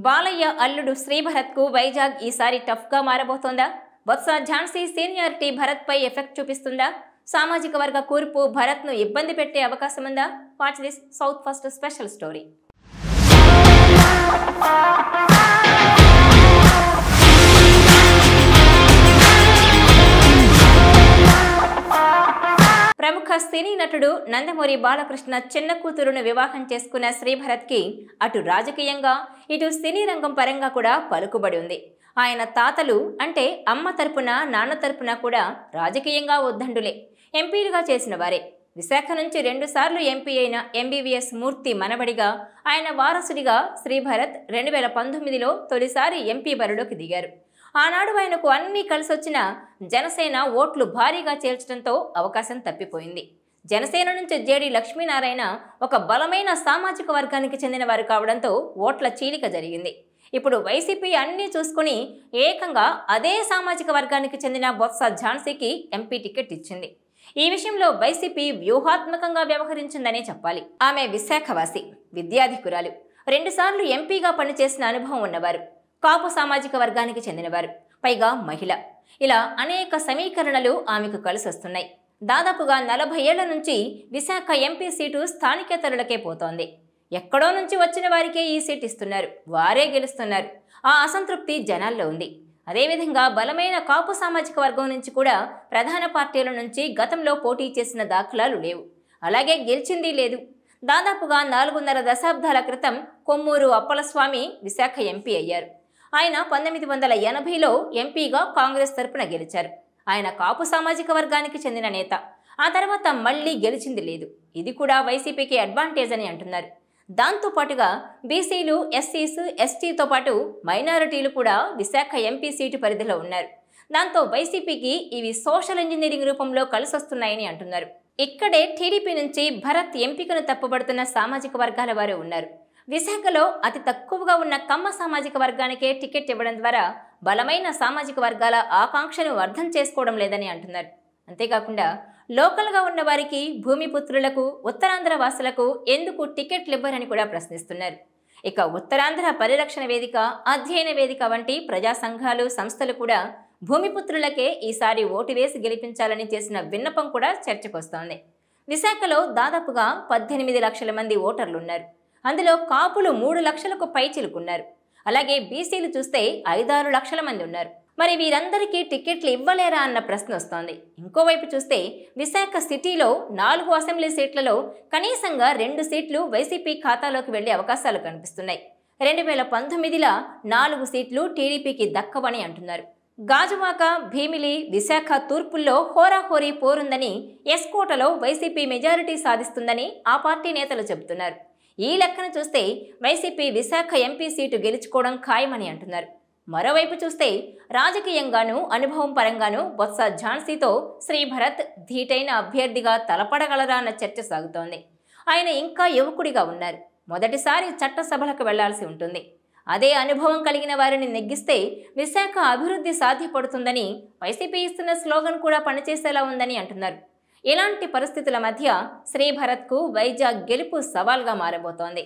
బాలయ్య అల్లుడు శ్రీభరత్కు వైజాగ్ ఈసారి టఫ్గా మారబోతోందా? బొత్స ఝాన్సీ సీనియారిటీ భరత్పై ఎఫెక్ట్ చూపిస్తుందా? సామాజిక వర్గ కూర్పు భరత్ను ఇబ్బంది పెట్టే అవకాశం ఉందా? Watch this south first special story. ప్రముఖ సినీ నటుడు నందమూరి బాలకృష్ణ చిన్న కూతురును వివాహం చేసుకున్న శ్రీభరత్కి అటు రాజకీయంగా ఇటు సినీ రంగం పరంగా కూడా పలుకుబడి ఉంది. ఆయన తాతలు అంటే అమ్మ తరపున నాన్న తరపున కూడా రాజకీయంగా ఉద్దండులే, ఎంపీలుగా చేసిన వారే. విశాఖ నుంచి 2 సార్లు ఎంపీ అయిన ఎంబీవీఎస్ మూర్తి మనవడిగా ఆయన వారసుడిగా శ్రీభరత్ 2019లో తొలిసారి ఎంపీ బరిలోకి దిగారు. ఆనాడు ఆయనకు అన్నీ కలిసొచ్చిన జనసేన ఓట్లు భారీగా చేర్చడంతో అవకాశం తప్పిపోయింది. జనసేన నుంచి జేడి లక్ష్మీనారాయణ ఒక బలమైన సామాజిక వర్గానికి చెందిన వారు కావడంతో ఓట్ల చీలిక జరిగింది. ఇప్పుడు వైసీపీ అన్నీ చూసుకుని ఏకంగా అదే సామాజిక వర్గానికి చెందిన బొత్స ఝాన్సీకి ఎంపీ టికెట్ ఇచ్చింది. ఈ విషయంలో వైసీపీ వ్యూహాత్మకంగా వ్యవహరించిందనే చెప్పాలి. ఆమె విశాఖవాసి, విద్యాధికురాలు, 2 సార్లు ఎంపీగా పనిచేసిన అనుభవం ఉన్నవారు, కాపు సామాజిక వర్గానికి చెందినవారు, పైగా మహిళ. ఇలా అనేక సమీకరణలు ఆమెకు కలిసొస్తున్నాయి. దాదాపుగా 40 ఏళ్ల నుంచి విశాఖ ఎంపీ సీటు స్థానికేతరులకే పోతోంది. ఎక్కడో నుంచి వచ్చిన వారికే ఈ సీట్ ఇస్తున్నారు, వారే గెలుస్తున్నారు. ఆ అసంతృప్తి జనాల్లో ఉంది. అదేవిధంగా బలమైన కాపు సామాజిక వర్గం నుంచి కూడా ప్రధాన పార్టీల నుంచి గతంలో పోటీ చేసిన దాఖలాలు లేవు, అలాగే గెలిచింది లేదు. దాదాపుగా 4.5 దశాబ్దాల క్రితం కొమ్మూరు అప్పలస్వామి విశాఖ ఎంపీ అయ్యారు. ఆయన 1980లో ఎంపీగా కాంగ్రెస్ తరపున గెలిచారు. ఆయన కాపు సామాజిక వర్గానికి చెందిన నేత. ఆ తర్వాత మళ్లీ గెలిచింది లేదు. ఇది కూడా వైసీపీకి అడ్వాంటేజ్ అని అంటున్నారు. దాంతోపాటుగా బీసీలు, ఎస్సీస్, ఎస్టీతో పాటు మైనారిటీలు కూడా విశాఖ ఎంపీ సీటు పరిధిలో ఉన్నారు. దాంతో వైసీపీకి ఇవి సోషల్ ఇంజనీరింగ్ రూపంలో కలిసొస్తున్నాయని అంటున్నారు. ఇక్కడే టీడీపీ నుంచి భరత్ ఎంపికను తప్పుబడుతున్న సామాజిక వర్గాల వారు ఉన్నారు. విశాఖలో అతి తక్కువగా ఉన్న కమ్మ సామాజిక వర్గానికే టికెట్ ఇవ్వడం ద్వారా బలమైన సామాజిక వర్గాల ఆకాంక్షను అర్థం చేసుకోవడం లేదని అంటున్నారు. అంతేకాకుండా లోకల్గా ఉన్న వారికి, భూమిపుత్రులకు, ఉత్తరాంధ్ర వాసులకు ఎందుకు టికెట్లు ఇవ్వరని కూడా ప్రశ్నిస్తున్నారు. ఇక ఉత్తరాంధ్ర పరిరక్షణ వేదిక, అధ్యయన వేదిక వంటి ప్రజా సంఘాలు, సంస్థలు కూడా భూమిపుత్రులకే ఈసారి ఓటు వేసి గెలిపించాలని చేసిన విన్నపం కూడా చర్చకొస్తోంది. విశాఖలో దాదాపుగా 18 లక్షల మంది ఓటర్లున్నారు. అందులో కాపులు 3 లక్షలకు పైచిలుకున్నారు. అలాగే బీసీలు చూస్తే 5-6 లక్షల మంది ఉన్నారు. మరి వీరందరికీ టికెట్లు ఇవ్వలేరా అన్న ప్రశ్న వస్తోంది. ఇంకోవైపు చూస్తే విశాఖ సిటీలో 4 అసెంబ్లీ సీట్లలో కనీసంగా 2 సీట్లు వైసీపీ ఖాతాలోకి వెళ్లే అవకాశాలు కనిపిస్తున్నాయి. 2019లో 4 సీట్లు టీడీపీకి దక్కవని అంటున్నారు. గాజువాక, భీమిలి, విశాఖ తూర్పుల్లో హోరాహోరీ పోరుందని, ఎస్కోటలో వైసీపీ మెజారిటీ సాధిస్తుందని ఆ పార్టీ నేతలు చెబుతున్నారు. ఈ లెక్కను చూస్తే వైసీపీ విశాఖ ఎంపీ సీటు గెలుచుకోవడం ఖాయమని అంటున్నారు. మరోవైపు చూస్తే రాజకీయంగానూ అనుభవం పరంగానూ బొత్స ఝాన్సీతో శ్రీభరత్ ధీటైన అభ్యర్థిగా తలపడగలరా అన్న చర్చ సాగుతోంది. ఆయన ఇంకా యువకుడిగా ఉన్నారు. మొదటిసారి చట్టసభలకు వెళ్లాల్సి ఉంటుంది. అదే అనుభవం కలిగిన వారిని నెగ్గిస్తే విశాఖ అభివృద్ధి సాధ్యపడుతుందని వైసీపీ ఇస్తున్న స్లోగన్ కూడా పనిచేసేలా ఉందని అంటున్నారు. ఇలాంటి పరిస్థితుల మధ్య శ్రీభరత్కు వైజాగ్ గెలుపు సవాల్గా మారబోతోంది.